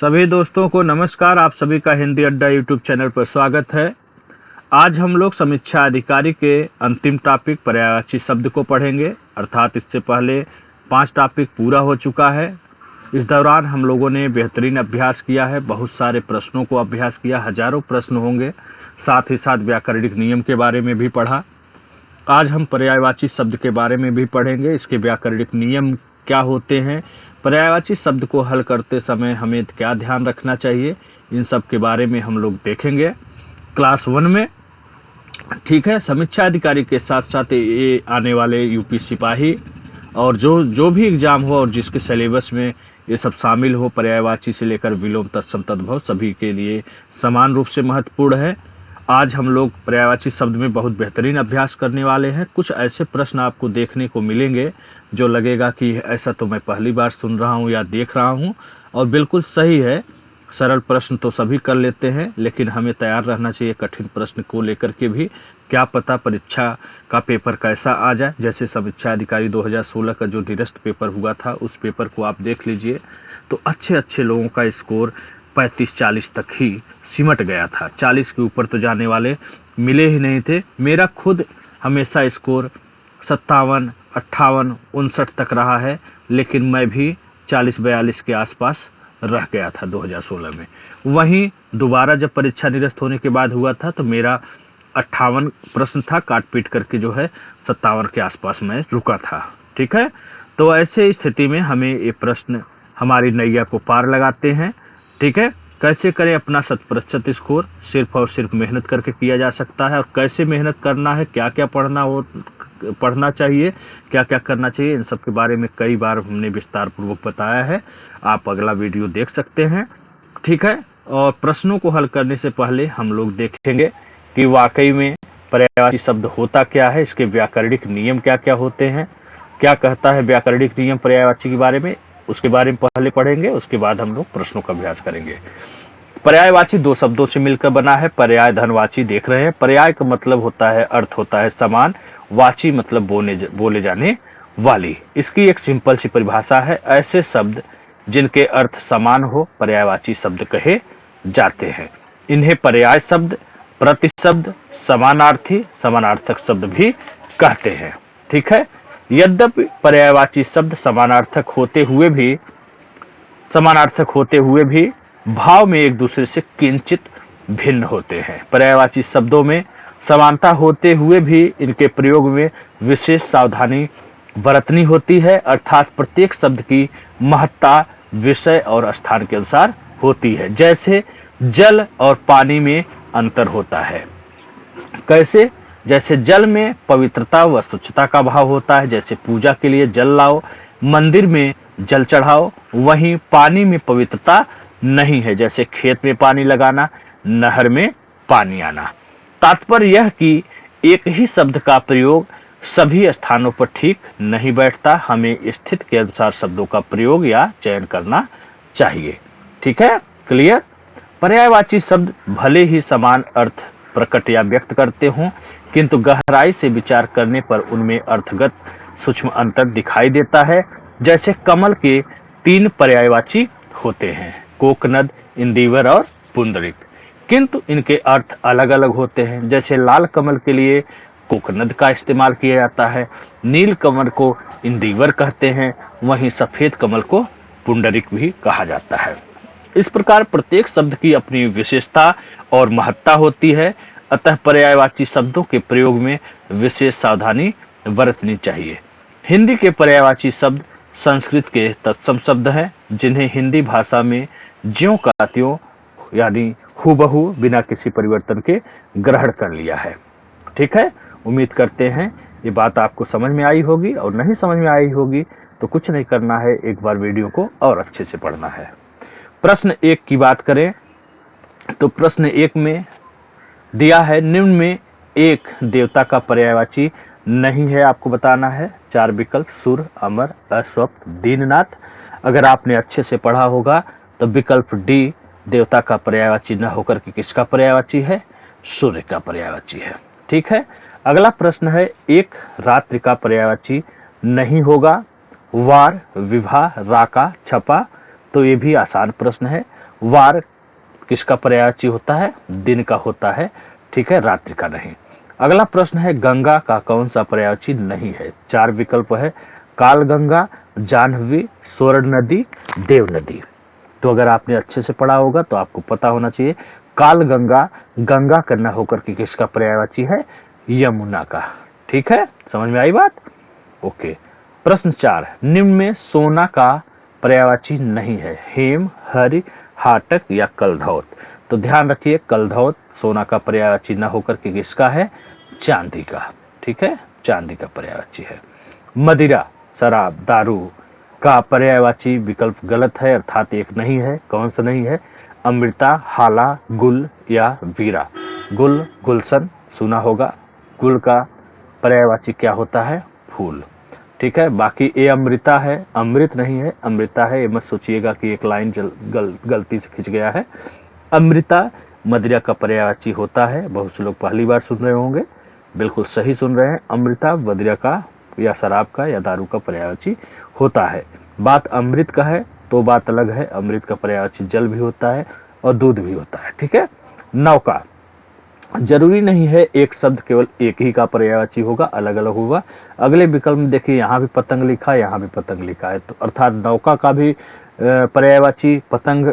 सभी दोस्तों को नमस्कार। आप सभी का हिंदी अड्डा यूट्यूब चैनल पर स्वागत है। आज हम लोग समीक्षा अधिकारी के अंतिम टॉपिक पर्यायवाची शब्द को पढ़ेंगे, अर्थात इससे पहले 5 टॉपिक पूरा हो चुका है। इस दौरान हम लोगों ने बेहतरीन अभ्यास किया है, बहुत सारे प्रश्नों को अभ्यास किया, हजारों प्रश्न होंगे, साथ ही साथ व्याकरणिक नियम के बारे में भी पढ़ा। आज हम पर्यायवाची शब्द के बारे में भी पढ़ेंगे, इसके व्याकरणिक नियम क्या होते हैं, पर्यायवाची शब्द को हल करते समय हमें क्या ध्यान रखना चाहिए, इन सब के बारे में हम लोग देखेंगे क्लास 1 में। ठीक है, समीक्षा अधिकारी के साथ साथ ये आने वाले यूपी सिपाही और जो भी एग्जाम हो और जिसके सिलेबस में ये सब शामिल हो, पर्यायवाची से लेकर विलोम तत्सम तद्भव सभी के लिए समान रूप से महत्वपूर्ण है। आज हम लोग पर्यायवाची शब्द में बहुत बेहतरीन अभ्यास करने वाले हैं। कुछ ऐसे प्रश्न आपको देखने को मिलेंगे जो लगेगा कि ऐसा तो मैं पहली बार सुन रहा हूं या देख रहा हूं, और बिल्कुल सही है। सरल प्रश्न तो सभी कर लेते हैं, लेकिन हमें तैयार रहना चाहिए कठिन प्रश्न को लेकर के भी। क्या पता परीक्षा का पेपर कैसा आ जाए। जैसे समीक्षा अधिकारी 2016 का जो निरस्त पेपर हुआ था, उस पेपर को आप देख लीजिए तो अच्छे लोगों का स्कोर 35-40 तक ही सिमट गया था। 40 के ऊपर तो जाने वाले मिले ही नहीं थे। मेरा खुद हमेशा स्कोर 57, 58, 59 तक रहा है, लेकिन मैं भी 40-42 के आसपास रह गया था 2016 में। वहीं दोबारा जब परीक्षा निरस्त होने के बाद हुआ था तो मेरा 58 प्रश्न था, काट पीट करके जो है 57 के आसपास मैं रुका था। ठीक है, तो ऐसे स्थिति में हमें ये प्रश्न हमारी नैया को पार लगाते हैं। ठीक है, कैसे करें अपना 100% स्कोर, सिर्फ और सिर्फ मेहनत करके किया जा सकता है। और कैसे मेहनत करना है, क्या क्या पढ़ना चाहिए, क्या क्या करना चाहिए, इन सब के बारे में कई बार हमने विस्तार पूर्वक बताया है। आप अगला वीडियो देख सकते हैं। ठीक है, और प्रश्नों को हल करने से पहले हम लोग देखेंगे कि वाकई में पर्यायवाची शब्द होता क्या है, इसके व्याकरणिक नियम क्या क्या होते हैं, क्या कहता है व्याकरणिक नियम पर्यायवाची के बारे में, उसके बारे में पहले पढ़ेंगे। उसके बाद हम लोग प्रश्नों का अभ्यास करेंगे। पर्यायवाची 2 शब्दों से मिलकर बना है। पर्याय धनवाची देख रहे हैं। पर्याय का मतलब होता है, अर्थ होता है समान, वाची मतलब बोले जाने वाली। इसकी एक सिंपल सी परिभाषा है, ऐसे शब्द जिनके अर्थ समान हो पर्यायवाची शब्द कहे जाते हैं। इन्हें पर्याय शब्द, प्रतिशब्द, समानार्थी, समानार्थक शब्द भी कहते हैं। ठीक है, यद्यपि पर्यायवाची शब्द समानार्थक होते हुए भी भाव में एक दूसरे से किंचित भिन्न होते हैं। पर्यायवाची शब्दों में समानता होते हुए भी इनके प्रयोग में विशेष सावधानी बरतनी होती है, अर्थात प्रत्येक शब्द की महत्ता विषय और स्थान के अनुसार होती है। जैसे जल और पानी में अंतर होता है। कैसे? जैसे जल में पवित्रता व स्वच्छता का भाव होता है, जैसे पूजा के लिए जल लाओ, मंदिर में जल चढ़ाओ। वहीं पानी में पवित्रता नहीं है, जैसे खेत में पानी लगाना, नहर में पानी आना। तात्पर्य यह कि एक ही शब्द का प्रयोग सभी स्थानों पर ठीक नहीं बैठता, हमें स्थिति के अनुसार शब्दों का प्रयोग या चयन करना चाहिए। ठीक है, क्लियर? पर्यायवाची शब्द भले ही समान अर्थ प्रकट या व्यक्त करते हों, किंतु गहराई से विचार करने पर उनमें अर्थगत सूक्ष्म अंतर दिखाई देता है। जैसे कमल के 3 पर्यायवाची होते हैं, कोकनद, इंदिवर और पुंडरीक, किंतु इनके अर्थ अलग अलग होते हैं। जैसे लाल कमल के लिए कोकनद का इस्तेमाल किया जाता है, नील कमल को इंदिवर कहते हैं, वहीं सफेद कमल को पुंडरीक भी कहा जाता है। इस प्रकार प्रत्येक शब्द की अपनी विशेषता और महत्ता होती है, अतः पर्यायवाची शब्दों के प्रयोग में विशेष सावधानी बरतनी चाहिए। हिंदी के पर्यायवाची शब्द संस्कृत के तत्सम शब्द हैं, जिन्हें हिंदी भाषा में ज्यों का त्यों यानी हूबहू बिना किसी परिवर्तन के ग्रहण कर लिया है। ठीक है, उम्मीद करते हैं ये बात आपको समझ में आई होगी, और नहीं समझ में आई होगी तो कुछ नहीं करना है, एक बार वीडियो को और अच्छे से पढ़ना है। प्रश्न 1 की बात करें तो प्रश्न 1 में दिया है, निम्न में एक देवता का पर्यायवाची नहीं है, आपको बताना है। 4 विकल्प, सूर्य, अमर, अस्वप्न, दीननाथ। अगर आपने अच्छे से पढ़ा होगा तो विकल्प डी देवता का पर्यायवाची न होकर के किसका पर्यायवाची है? सूर्य का पर्यायवाची है। ठीक है, अगला प्रश्न है, एक रात्रि का पर्यायवाची नहीं होगा, वार, विवाह, राका, छपा। तो ये भी आसान प्रश्न है। वार किसका पर्यायवाची होता है? दिन का होता है, ठीक है, रात्रि का नहीं। अगला प्रश्न है गंगा का कौन सा पर्यायवाची नहीं है? 4 विकल्प है, काल गंगा, जाह्नवी, स्वर्ण नदी, देव नदी। तो अगर आपने अच्छे से पढ़ा होगा तो आपको पता होना चाहिए काल गंगा, गंगा करना होकर के किसका पर्यायवाची है? यमुना का। ठीक है, समझ में आई बात? ओके। प्रश्न 4, निम्न में सोना का पर्यायवाची नहीं है? हेम, हरि, हाटक या कलधौत। तो ध्यान रखिए कलधौत सोना का पर्यायवाची न होकर के किसका है? चांदी का। ठीक है, चांदी का पर्यायवाची है। मदिरा, शराब, दारू का पर्यायवाची विकल्प गलत है, अर्थात एक नहीं है। कौन सा नहीं है? अमृता, हाला, गुल या वीरा। गुल, गुलशन सुना होगा। गुल का पर्यायवाची क्या होता है? फूल। ठीक है, बाकी ये अमृता है, अमृत नहीं है, अमृता है। ये मत सोचिएगा कि एक लाइन गलती से खिंच गया है। अमृता मदिरा का पर्यायवाची होता है। बहुत से लोग पहली बार सुन रहे होंगे, बिल्कुल सही सुन रहे हैं। अमृता मदिरा का या शराब का या दारू का पर्यायवाची होता है। बात अमृत का है तो बात अलग है। अमृत का पर्यायवाची जल भी होता है और दूध भी होता है। ठीक है। नौका, जरूरी नहीं है एक शब्द केवल एक ही का पर्यायवाची होगा, अलग अलग होगा। अगले विकल्प में देखिए यहाँ भी पतंग लिखा है, यहाँ भी पतंग लिखा है, तो अर्थात नौका का भी पर्यायवाची पतंग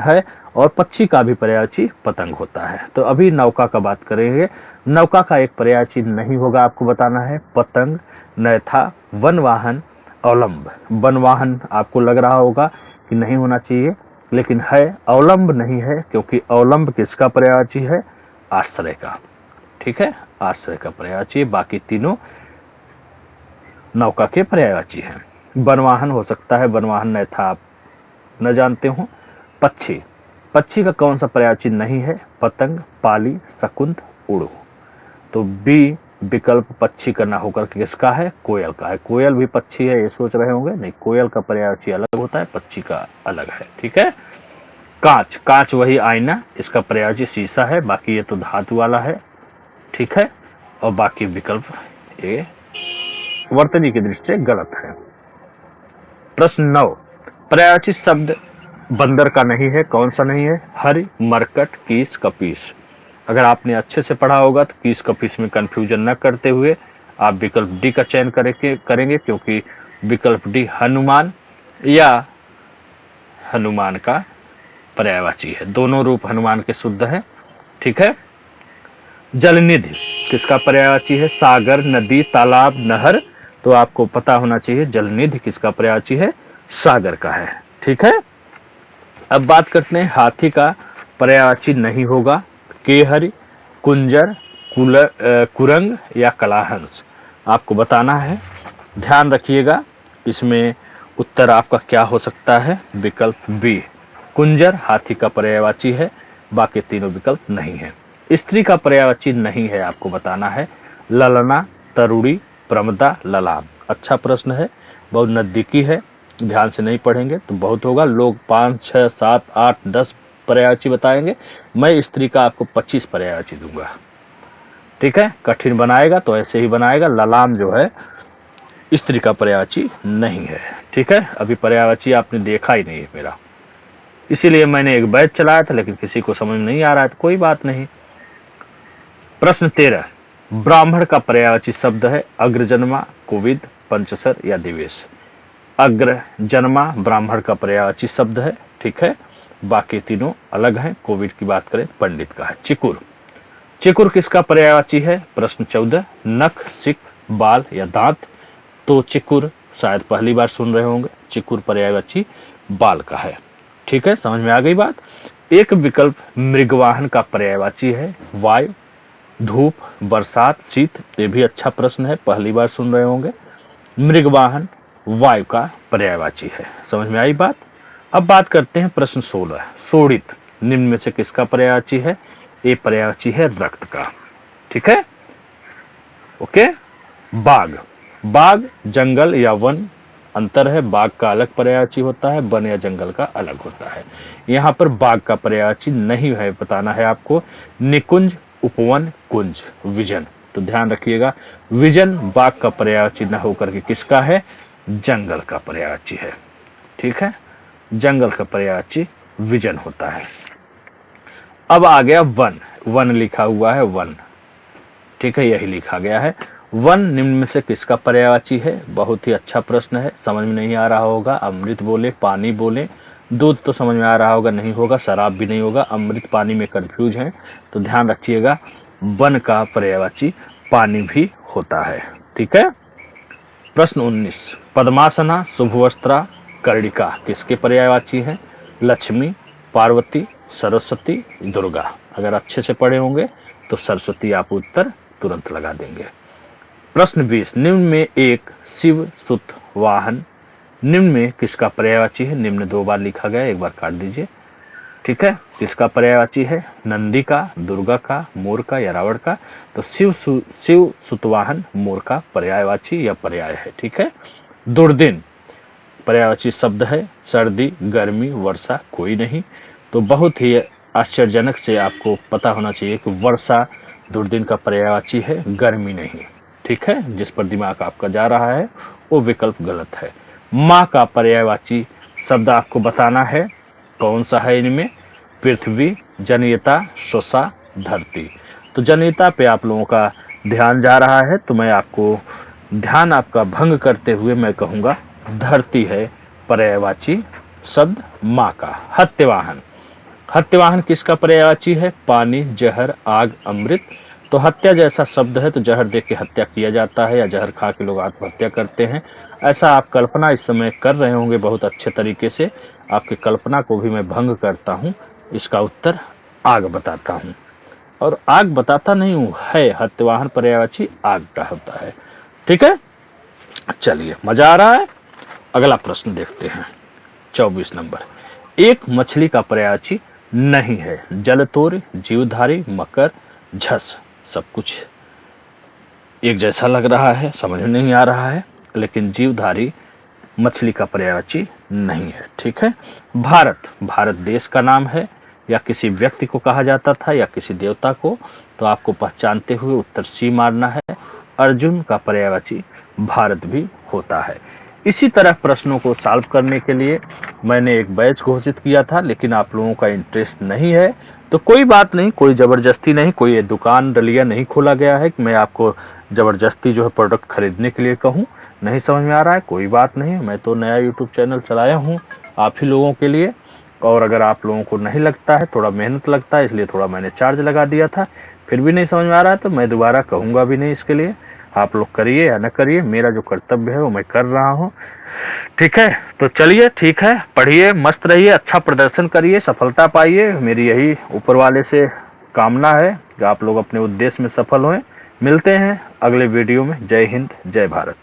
है और पक्षी का भी पर्यायवाची पतंग होता है। तो अभी नौका का बात करेंगे। नौका का एक पर्यायवाची नहीं होगा, आपको बताना है। पतंग, नैथा, वनवाहन, अवलंब। वनवाहन आपको लग रहा होगा कि नहीं होना चाहिए, लेकिन है। अवलंब नहीं है, क्योंकि अवलंब किसका पर्यायवाची है? आश्रय का। ठीक है, आश्रय का पर्यायवाची। बाकी तीनों नौका के पर्यायवाची हैं। वनवाहन हो सकता है, वनवाहन नैथा आप न जानते हो। पक्षी, पक्षी का कौन सा पर्यायवाची नहीं है? पतंग, पाली, शकुंत, उड़ू। तो बी विकल्प पक्षी करना होकर किसका है? कोयल का है। कोयल भी पक्षी है, ये सोच रहे होंगे, नहीं, कोयल का पर्यायवाची अलग होता है, पक्षी का अलग है। ठीक है। कांच, कांच वही आईना, इसका पर्यायवाची शीशा है, बाकी ये तो धातु वाला है। ठीक है, और बाकी विकल्प ये वर्तनी की दृष्टि से गलत है। प्रश्न 9, पर्यायवाची शब्द बंदर का नहीं है। कौन सा नहीं है? हरि, मरकट, कीस, कपीस। अगर आपने अच्छे से पढ़ा होगा तो कीस कपीस में कंफ्यूजन न करते हुए आप विकल्प डी का चयन करेंगे, क्योंकि विकल्प डी हनुमान या हनुमान का पर्यायवाची है। दोनों रूप हनुमान के शुद्ध है। ठीक है। जलनिधि किसका पर्यायवाची है? सागर, नदी, तालाब, नहर। तो आपको पता होना चाहिए जलनिधि किसका पर्यायवाची है? सागर का है। ठीक है। अब बात करते हैं हाथी का पर्यायवाची नहीं होगा। केहरि, कुंजर, कुरंग या कलाहंस। आपको बताना है, ध्यान रखिएगा। इसमें उत्तर आपका क्या हो सकता है? विकल्प बी, कुंजर हाथी का पर्यायवाची है, बाकी तीनों विकल्प नहीं है। स्त्री का पर्यायवाची नहीं है, आपको बताना है। ललना, तरुड़ी, प्रमदा, ललाम। अच्छा प्रश्न है, बहुत नजदीकी है। ध्यान से नहीं पढ़ेंगे तो बहुत होगा। लोग 5, 6, 7, 8, 10 पर्यायवाची बताएंगे, मैं स्त्री का आपको 25 पर्यायवाची दूंगा। ठीक है, कठिन बनाएगा तो ऐसे ही बनाएगा। ललाम जो है स्त्री का पर्यायवाची नहीं है। ठीक है, अभी पर्यायवाची आपने देखा ही नहीं है मेरा, इसीलिए मैंने एक बैच चलाया था, लेकिन किसी को समझ नहीं आ रहा है तो कोई बात नहीं। प्रश्न 13, ब्राह्मण का पर्यायवाची शब्द है अग्रजन्मा, कुविद, पंचसर या दिवेश। अग्र जन्मा ब्राह्मण का पर्यायवाची शब्द है। ठीक है, बाकी तीनों अलग हैं। कोविड की बात करें पंडित का है। चिकुर, चिकुर किसका पर्यायवाची है? प्रश्न 14, नख, सिक, बाल या दांत। तो चिकुर शायद पहली बार सुन रहे होंगे, चिकुर पर्यायवाची बाल का है। ठीक है, समझ में आ गई बात। एक विकल्प मृगवाहन का पर्यायवाची है वायु, धूप, बरसात, शीत। ये भी अच्छा प्रश्न है, पहली बार सुन रहे होंगे। मृगवाहन वायु का पर्यायवाची है। समझ में आई बात। अब बात करते हैं प्रश्न 16, शोणित निम्न में से किसका पर्यायवाची है? ये पर्यायवाची है रक्त का। ठीक है, ओके। बाघ, बाघ जंगल या वन, अंतर है। बाघ का अलग पर्यायवाची होता है, वन या जंगल का अलग होता है। यहाँ पर बाघ का पर्यायवाची नहीं है, बताना है आपको। निकुंज, उपवन, कुंज, विजन। तो ध्यान रखिएगा, विजन बाघ का पर्यायवाची न होकर के किसका है? जंगल का पर्यायवाची है। ठीक है, जंगल का पर्यायवाची विजन होता है। अब आ गया वन, वन लिखा हुआ है वन, ठीक है, यही लिखा गया है। वन निम्न में से किसका पर्यायवाची है? बहुत ही अच्छा प्रश्न है, समझ में नहीं आ रहा होगा। अमृत बोले, पानी बोले, दूध तो समझ में आ रहा होगा, नहीं होगा, शराब भी नहीं होगा, अमृत पानी में कंफ्यूज है, तो ध्यान रखिएगा वन का पर्यायवाची पानी भी होता है, ठीक है। प्रश्न 19, पद्मासना, शुभवस्त्रा, कर्णिका किसके पर्यायवाची है? लक्ष्मी, पार्वती, सरस्वती, दुर्गा। अगर अच्छे से पढ़े होंगे तो सरस्वती आप उत्तर तुरंत लगा देंगे। प्रश्न 20, निम्न में एक शिव सुत वाहन निम्न में किसका पर्यायवाची है? निम्न 2 बार लिखा गया, एक बार काट दीजिए, ठीक है। किसका पर्यायवाची है? नंदी का, दुर्गा का, मोर का या रावण का? तो शिव सुतवाहन मोर का पर्यायवाची या पर्याय है, ठीक है। दुर्दिन पर्यायवाची शब्द है, सर्दी, गर्मी, वर्षा कोई नहीं। तो बहुत ही आश्चर्यजनक से आपको पता होना चाहिए कि वर्षा दुर्दिन का पर्यायवाची है, गर्मी नहीं, ठीक है। जिस पर दिमाग आपका जा रहा है वो विकल्प गलत है। माँ का पर्यायवाची शब्द आपको बताना है, कौन सा है इनमें? पृथ्वी, जनयता, स्वसा, धरती। तो जनयता पे आप लोगों का ध्यान जा रहा है, तो मैं आपको ध्यान आपका भंग करते हुए मैं कहूंगा धरती है पर्यायवाची शब्द माँ का। हत्यवाहन, हत्यवाहन किसका पर्यायवाची है? पानी, जहर, आग, अमृत। तो हत्या जैसा शब्द है, तो जहर देख के हत्या किया जाता है या जहर खा के लोग आत्महत्या करते हैं, ऐसा आप कल्पना इस समय कर रहे होंगे बहुत अच्छे तरीके से। आपकी कल्पना को भी मैं भंग करता हूँ, इसका उत्तर आग बताता हूँ, और आग बताता नहीं हूँ, है हत्यवाहन पर्यायवाची आग का होता है, ठीक है। चलिए, मजा आ रहा है। अगला प्रश्न देखते हैं, 24 नंबर, एक मछली का पर्यायवाची नहीं है। जलतोर, जीवधारी, मकर, झस। सब कुछ एक जैसा लग रहा है, समझ में नहीं आ रहा है, लेकिन जीवधारी मछली का पर्यायवाची नहीं है, ठीक है। भारत, भारत देश का नाम है या किसी व्यक्ति को कहा जाता था या किसी देवता को, तो आपको पहचानते हुए उत्तर सी मारना है। अर्जुन का पर्यायवाची भारत भी होता है। इसी तरह प्रश्नों को सॉल्व करने के लिए मैंने एक बैच घोषित किया था, लेकिन आप लोगों का इंटरेस्ट नहीं है, तो कोई बात नहीं, कोई जबरदस्ती नहीं, कोई दुकान डलिया नहीं खोला गया है कि मैं आपको जबरदस्ती जो है प्रोडक्ट खरीदने के लिए कहूँ। नहीं समझ में आ रहा है, कोई बात नहीं, मैं तो नया यूट्यूब चैनल चलाया हूँ आप ही लोगों के लिए, और अगर आप लोगों को नहीं लगता है, थोड़ा मेहनत लगता है, इसलिए थोड़ा मैंने चार्ज लगा दिया था, फिर भी नहीं समझ में आ रहा है तो मैं दोबारा कहूँगा भी नहीं। इसके लिए आप लोग करिए या न करिए, मेरा जो कर्तव्य है वो मैं कर रहा हूँ, ठीक है। तो चलिए, ठीक है, पढ़िए, मस्त रहिए, अच्छा प्रदर्शन करिए, सफलता पाइए, मेरी यही ऊपर वाले से कामना है कि आप लोग अपने उद्देश्य में सफल हों। मिलते हैं अगले वीडियो में। जय हिंद, जय भारत।